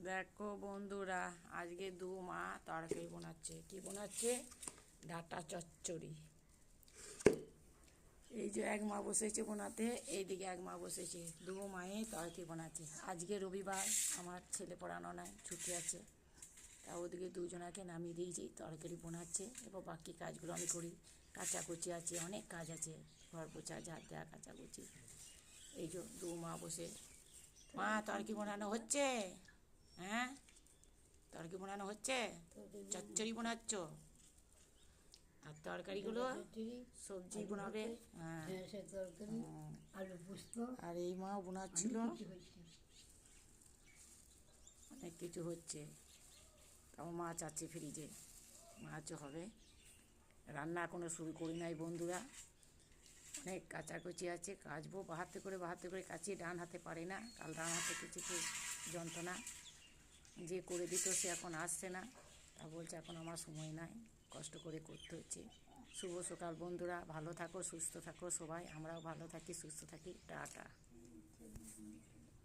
দেখো বন্ধুরা, আজকে মা তরকারি বানাচ্ছে। কি বানাচ্ছে? ডাঁটা চচ্চড়ি। এই যে এক মা বসেছে বানাতে, এইদিকে এক মা বসেছে। মায়ে তরকারি বানাচ্ছে। আজকে রবিবার, আমার ছেলে পড়ানো নাই, ছুটি আছে। তা ওদিকে দুজনাকে নামিয়ে দিয়েছি, তরকারি বানাচ্ছে। এবার বাকি কাজগুলো আমি করি। কাচাকুচি আছে, অনেক কাজ আছে, ঘর পোছা, ঝাড় দেওয়া, কাচাকুচি। এই যে মা বসে। মা তরকারি বানানো হচ্ছে? হ্যাঁ, তরকারি বানানো হচ্ছে? চচ্চড়ি বানাচ্ছ? আর তরকারিগুলো সবজি বানাবে। হ্যাঁ, আর এই মাও বানাচ্ছিল। অনেক কিছু হচ্ছে। তাও মাছ আছে ফ্রিজে, মাছও হবে। রান্না এখনো শুরু করি নাই বন্ধুরা। অনেক কাচাকুচি আছে, কাচবো। বাহাতে করে কাচি, ডান হাতে পারে না। কাল ডান হাতে কিছু যন্ত্রণা। যে করে দিত সে এখন আসছে না। তা বলছে এখন আমার সময় নাই, কষ্ট করে করতে হচ্ছে। শুভ সকাল বন্ধুরা, ভালো থাকো, সুস্থ থাকো সবাই। আমরাও ভালো থাকি, সুস্থ থাকি। টাটা।